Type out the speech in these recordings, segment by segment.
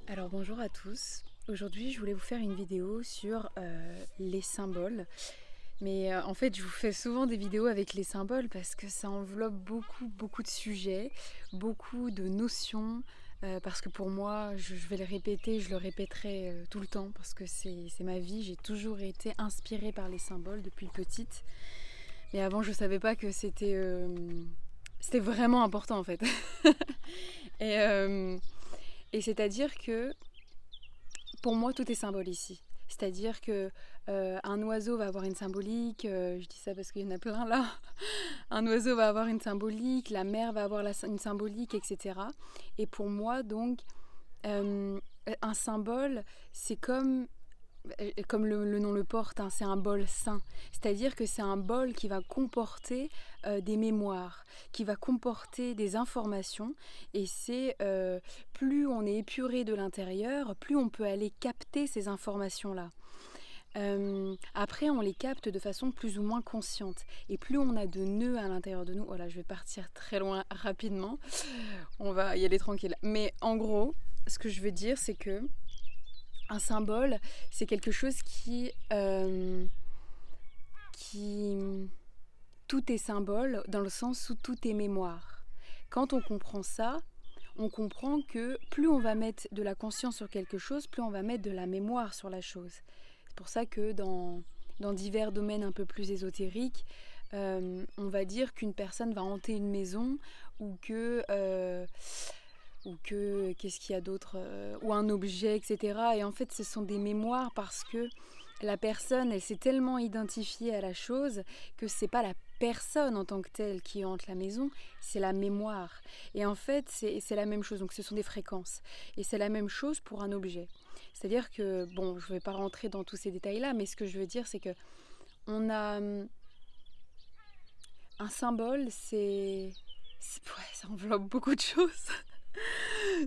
Alors bonjour à tous. Aujourd'hui, je voulais vous faire une vidéo sur les symboles. Mais en fait, je vous fais souvent des vidéos avec les symboles parce que ça enveloppe beaucoup de sujets, beaucoup de notions. Parce que pour moi, je vais le répéter, je le répéterai tout le temps parce que c'est ma vie. J'ai toujours été inspirée par les symboles depuis petite. Mais avant, je savais pas que c'était vraiment important en fait. et, euh, et c'est-à-dire que pour moi, tout est symbole ici. C'est-à-dire que un oiseau va avoir une symbolique, je dis ça parce qu'il y en a plein là. Un oiseau va avoir une symbolique, la mer va avoir une symbolique, etc. Et pour moi, donc, un symbole, c'est comme le nom le porte, hein, c'est un bol saint. C'est-à-dire que c'est un bol qui va comporter des mémoires, qui va comporter des informations. Et c'est plus on est épuré de l'intérieur, plus on peut aller capter ces informations-là. Après, on les capte de façon plus ou moins consciente. Et plus on a de nœuds à l'intérieur de nous, voilà, je vais partir très loin rapidement, on va y aller tranquille. Mais en gros, ce que je veux dire, c'est que un symbole, c'est quelque chose qui... Tout est symbole dans le sens où tout est mémoire. Quand on comprend ça, on comprend que plus on va mettre de la conscience sur quelque chose, plus on va mettre de la mémoire sur la chose. C'est pour ça que dans divers domaines un peu plus ésotériques, on va dire qu'une personne va hanter une maison ou que qu'est-ce qu'il y a d'autre, ou un objet, etc. Et en fait, ce sont des mémoires parce que la personne, elle s'est tellement identifiée à la chose que c'est pas la personne en tant que telle qui hante la maison, c'est la mémoire. Et en fait, c'est la même chose. Donc, ce sont des fréquences. Et c'est la même chose pour un objet. C'est-à-dire que, bon, je ne vais pas rentrer dans tous ces détails-là, mais ce que je veux dire, c'est que on a un symbole, ouais, ça enveloppe beaucoup de choses.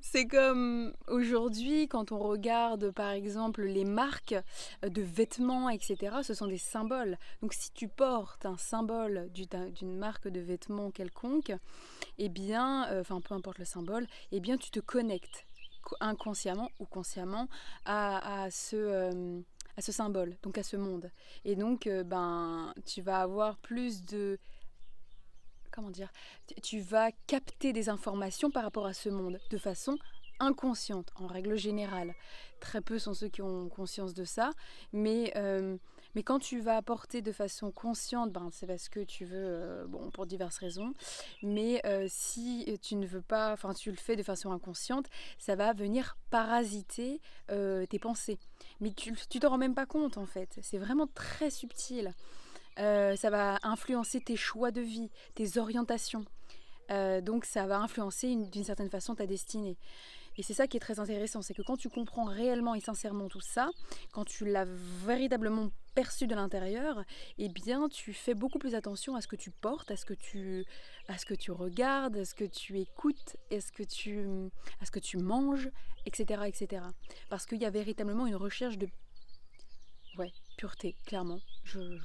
C'est comme aujourd'hui, quand on regarde par exemple les marques de vêtements, etc., ce sont des symboles. Donc si tu portes un symbole d'une marque de vêtements quelconque, eh bien, enfin peu importe le symbole, eh bien tu te connectes inconsciemment ou consciemment à ce symbole, donc à ce monde. Et donc, ben, tu vas avoir plus de comment dire, tu vas capter des informations par rapport à ce monde de façon inconsciente, en règle générale. Très peu sont ceux qui ont conscience de ça, mais quand tu vas apporter de façon consciente, ben, c'est parce que tu veux, bon, pour diverses raisons, mais si tu ne veux pas, enfin tu le fais de façon inconsciente, ça va venir parasiter tes pensées. Mais tu t'en rends même pas compte en fait, c'est vraiment très subtil. Ça va influencer tes choix de vie, tes orientations. Donc ça va influencer d'une certaine façon ta destinée. Et c'est ça qui est très intéressant, c'est que quand tu comprends réellement et sincèrement tout ça, quand tu l'as véritablement perçu de l'intérieur, eh bien tu fais beaucoup plus attention à ce que tu portes, à ce que tu regardes, à ce que tu écoutes, à ce que tu manges, etc., etc. Parce qu'il y a véritablement une recherche de, ouais, pureté, clairement. Je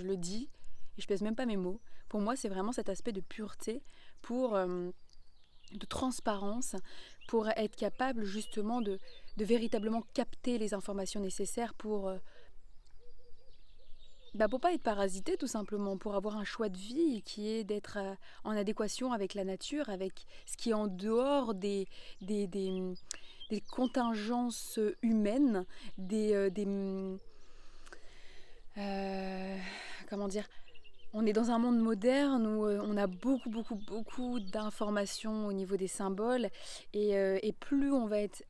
le dis, et je pèse même pas mes mots. Pour moi, c'est vraiment cet aspect de pureté, de transparence, pour être capable justement de véritablement capter les informations nécessaires pour pas être parasité tout simplement, pour avoir un choix de vie qui est d'être en adéquation avec la nature, avec ce qui est en dehors des, des, des contingences humaines, des comment dire, on est dans un monde moderne où on a beaucoup d'informations au niveau des symboles et plus on va être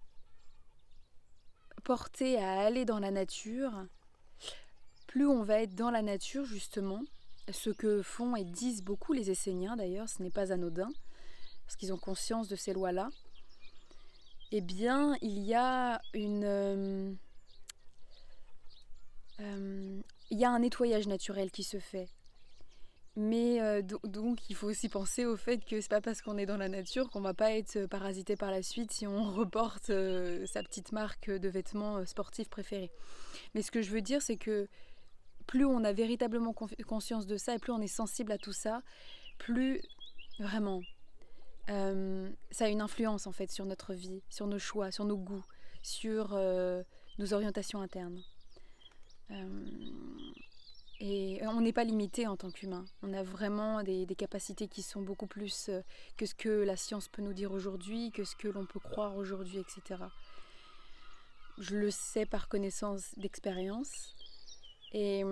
porté à aller dans la nature, plus on va être dans la nature justement, ce que font et disent beaucoup les Esséniens d'ailleurs, ce n'est pas anodin, parce qu'ils ont conscience de ces lois-là, eh bien il y a il y a un nettoyage naturel qui se fait. Mais donc il faut aussi penser au fait que c'est pas parce qu'on est dans la nature qu'on va pas être parasité par la suite si on reporte sa petite marque de vêtements sportifs préférée. Mais ce que je veux dire, c'est que plus on a véritablement conscience de ça et plus on est sensible à tout ça, plus vraiment ça a une influence en fait sur notre vie, sur nos choix, sur nos goûts, sur nos orientations internes. Et on n'est pas limité en tant qu'humain. On a vraiment des capacités qui sont beaucoup plus que ce que la science peut nous dire aujourd'hui, que ce que l'on peut croire aujourd'hui, etc. Je le sais par connaissance d'expérience. Et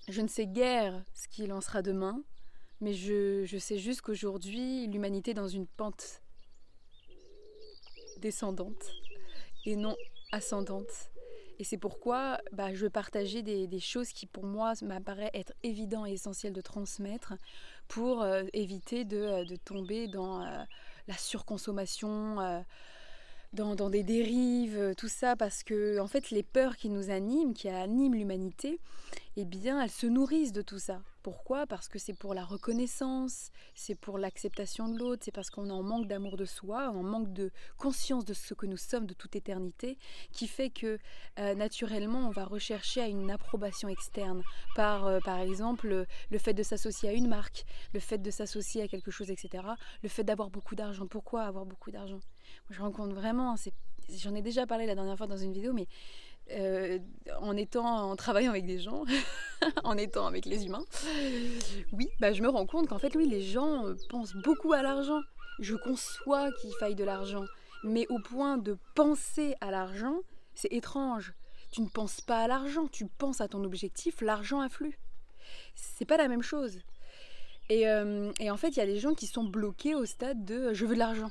je ne sais guère ce qu'il en sera demain, mais je sais juste qu'aujourd'hui, l'humanité est dans une pente descendante et non ascendante. Et c'est pourquoi je vais partager des choses qui pour moi m'apparaissent être évident et essentielles de transmettre pour éviter de tomber dans la surconsommation, dans des dérives, tout ça, parce que en fait les peurs qui nous animent, qui animent l'humanité, eh bien elles se nourrissent de tout ça. Pourquoi ? Parce que c'est pour la reconnaissance, c'est pour l'acceptation de l'autre, c'est parce qu'on est en manque d'amour de soi, en manque de conscience de ce que nous sommes de toute éternité, qui fait que naturellement on va rechercher à une approbation externe par exemple le fait de s'associer à une marque, le fait de s'associer à quelque chose, etc. Le fait d'avoir beaucoup d'argent. Pourquoi avoir beaucoup d'argent ? Moi, je rencontre vraiment, j'en ai déjà parlé la dernière fois dans une vidéo, mais en travaillant avec des gens, en étant avec les humains, oui, je me rends compte qu'en fait, oui, les gens pensent beaucoup à l'argent. Je conçois qu'il faille de l'argent, mais au point de penser à l'argent, c'est étrange. Tu ne penses pas à l'argent, tu penses à ton objectif, l'argent afflue. C'est pas la même chose. Et en fait, il y a des gens qui sont bloqués au stade de je veux de l'argent.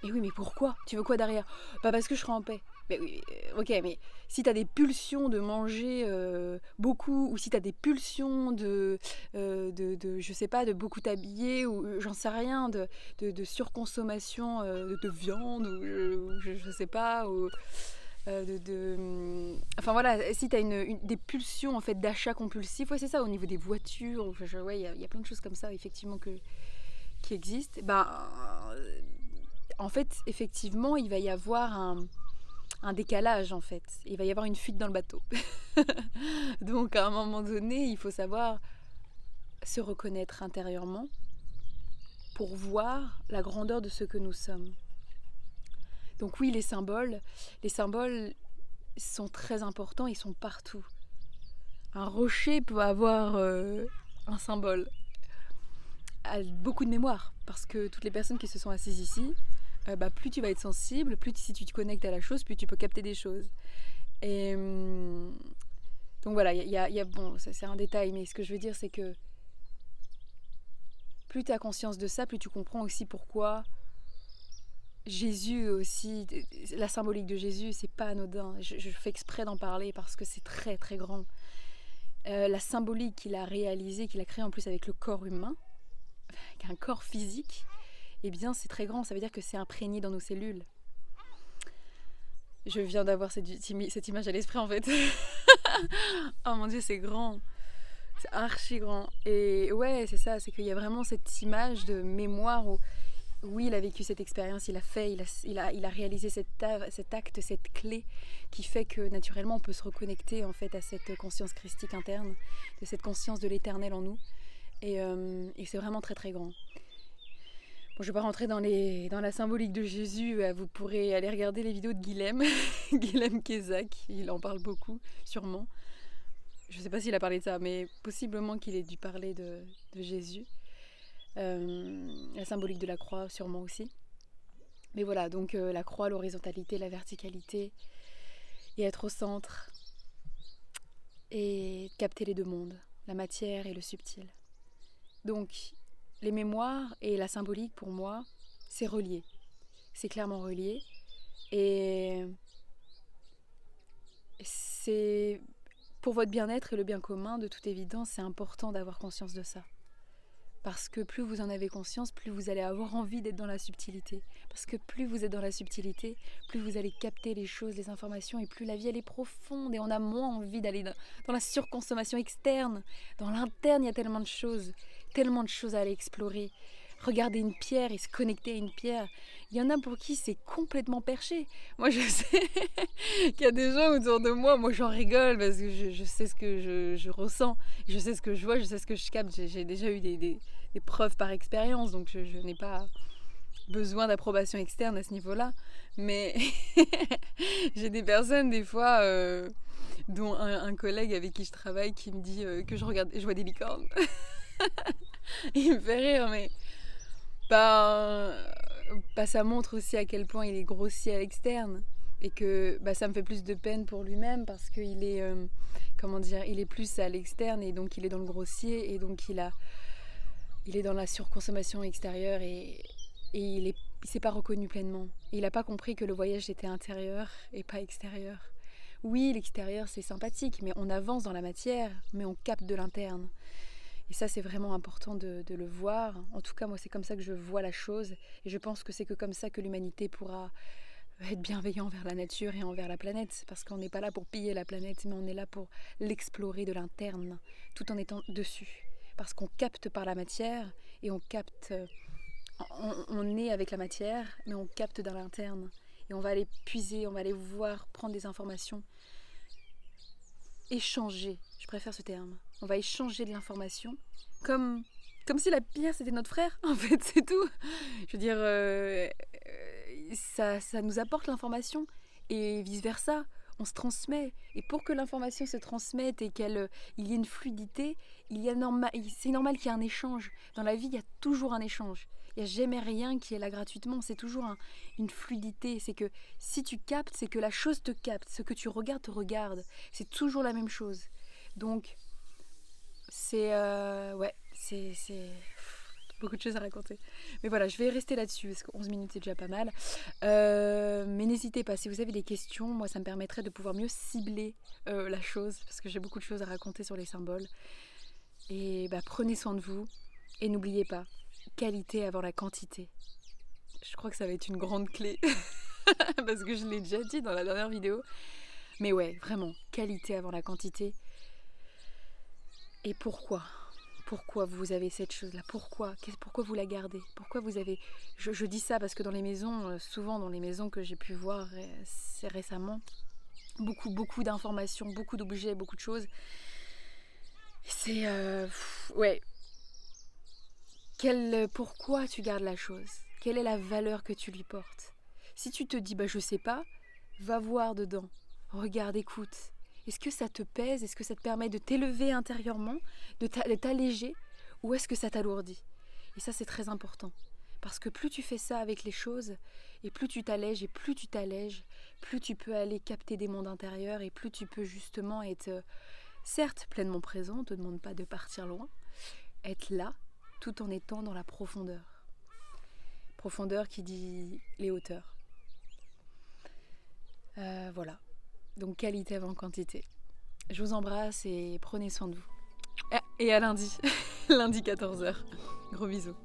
Et oui, mais pourquoi ? Tu veux quoi derrière ? Parce que je serai en paix. Mais oui, ok, mais si t'as des pulsions de manger beaucoup, ou si t'as des pulsions je sais pas, de beaucoup t'habiller, ou j'en sais rien, de surconsommation de viande, ou je sais pas, ou enfin voilà, si t'as des pulsions en fait d'achat compulsif, ouais c'est ça, au niveau des voitures, ouais, il y a plein de choses comme ça effectivement qui existent. En fait, effectivement, il va y avoir un décalage, en fait. Il va y avoir une fuite dans le bateau. Donc, à un moment donné, il faut savoir se reconnaître intérieurement pour voir la grandeur de ce que nous sommes. Donc oui, les symboles sont très importants, ils sont partout. Un rocher peut avoir un symbole. A beaucoup de mémoire, parce que toutes les personnes qui se sont assises ici, plus tu vas être sensible, plus si tu te connectes à la chose, plus tu peux capter des choses. Et donc voilà, bon, ça, c'est un détail, mais ce que je veux dire, c'est que plus tu as conscience de ça, plus tu comprends aussi pourquoi Jésus aussi, la symbolique de Jésus, c'est pas anodin. Je fais exprès d'en parler parce que c'est très très grand. La symbolique qu'il a réalisée, qu'il a créée en plus avec le corps humain, avec un corps physique, eh bien c'est très grand, ça veut dire que c'est imprégné dans nos cellules. Je viens d'avoir cette image à l'esprit en fait. Oh mon Dieu, c'est grand. C'est archi grand. Et ouais, c'est ça, c'est qu'il y a vraiment cette image de mémoire où oui, il a vécu cette expérience, il a réalisé cet acte, cette clé qui fait que naturellement on peut se reconnecter en fait à cette conscience christique interne, de cette conscience de l'éternel en nous. Et c'est vraiment très très grand. Bon, je ne vais pas rentrer dans la symbolique de Jésus, vous pourrez aller regarder les vidéos de Guilhem, Guilhem Kézak, il en parle beaucoup, sûrement. Je ne sais pas s'il a parlé de ça, mais possiblement qu'il ait dû parler de Jésus. La symbolique de la croix, sûrement aussi. Mais voilà, donc la croix, l'horizontalité, la verticalité, et être au centre, et capter les deux mondes, la matière et le subtil. Donc, les mémoires et la symbolique, pour moi, c'est relié. C'est clairement relié. Et c'est pour votre bien-être et le bien commun, de toute évidence, c'est important d'avoir conscience de ça. Parce que plus vous en avez conscience, plus vous allez avoir envie d'être dans la subtilité. Parce que plus vous êtes dans la subtilité, plus vous allez capter les choses, les informations, et plus la vie elle est profonde, et on a moins envie d'aller dans la surconsommation externe. Dans l'interne, il y a tellement de choses à aller explorer. Regarder une pierre et se connecter à une pierre. Il y en a pour qui c'est complètement perché. Moi, je sais qu'il y a des gens autour de moi, moi j'en rigole parce que je sais ce que je ressens, je sais ce que je vois, je sais ce que je capte. J'ai déjà eu des preuves par expérience, donc je n'ai pas besoin d'approbation externe à ce niveau-là. Mais j'ai des personnes, des fois, dont un collègue avec qui je travaille qui me dit que je vois des licornes. Il me fait rire, mais bah, ça montre aussi à quel point il est grossier à l'externe. Et que ça me fait plus de peine pour lui-même parce qu'il est, il est plus à l'externe et donc il est dans le grossier et donc il est dans la surconsommation extérieure et il s'est pas reconnu pleinement. Et il n'a pas compris que le voyage était intérieur et pas extérieur. Oui, l'extérieur c'est sympathique, mais on avance dans la matière, mais on capte de l'interne. Et ça c'est vraiment important de le voir. En tout cas moi c'est comme ça que je vois la chose et je pense que c'est que comme ça que l'humanité pourra être bienveillant envers la nature et envers la planète, parce qu'on n'est pas là pour piller la planète, mais on est là pour l'explorer de l'interne, tout en étant dessus. Parce qu'on capte par la matière, et on capte, on est avec la matière, mais on capte dans l'interne. Et on va aller puiser, on va aller voir, prendre des informations, échanger, je préfère ce terme. On va échanger de l'information, comme si la pierre c'était notre frère, en fait, c'est tout. Je veux dire, ça nous apporte l'information et vice versa, on se transmet. Et pour que l'information se transmette et qu'il y ait une fluidité, c'est normal qu'il y ait un échange. Dans la vie, il y a toujours un échange. Il n'y a jamais rien qui est là gratuitement, c'est toujours une fluidité. C'est que si tu captes, c'est que la chose te capte. Ce que tu regardes te regarde. C'est toujours la même chose. Donc, c'est beaucoup de choses à raconter. Mais voilà, je vais rester là-dessus, parce que 11 minutes c'est déjà pas mal. Mais n'hésitez pas, si vous avez des questions, moi ça me permettrait de pouvoir mieux cibler la chose, parce que j'ai beaucoup de choses à raconter sur les symboles. Et prenez soin de vous, et n'oubliez pas, qualité avant la quantité. Je crois que ça va être une grande clé, parce que je l'ai déjà dit dans la dernière vidéo. Mais ouais, vraiment, qualité avant la quantité. Et pourquoi vous avez cette chose-là? Pourquoi vous la gardez? Pourquoi vous avez... Je dis ça parce que dans les maisons, souvent dans les maisons que j'ai pu voir récemment, beaucoup d'informations, beaucoup d'objets, beaucoup de choses. C'est... ouais. Pourquoi tu gardes la chose? Quelle est la valeur que tu lui portes? Si tu te dis, je sais pas, va voir dedans. Regarde, écoute. Est-ce que ça te pèse? Est-ce que ça te permet de t'élever intérieurement, de t'alléger? Ou est-ce que ça t'alourdit? Et ça, c'est très important. Parce que plus tu fais ça avec les choses, et plus tu t'allèges, plus tu peux aller capter des mondes intérieurs, et plus tu peux justement être, certes, pleinement présent, on ne te demande pas de partir loin, être là, tout en étant dans la profondeur. Profondeur qui dit les hauteurs. Voilà. Donc qualité avant quantité. Je vous embrasse et prenez soin de vous. Et à lundi, lundi 14h. Gros bisous.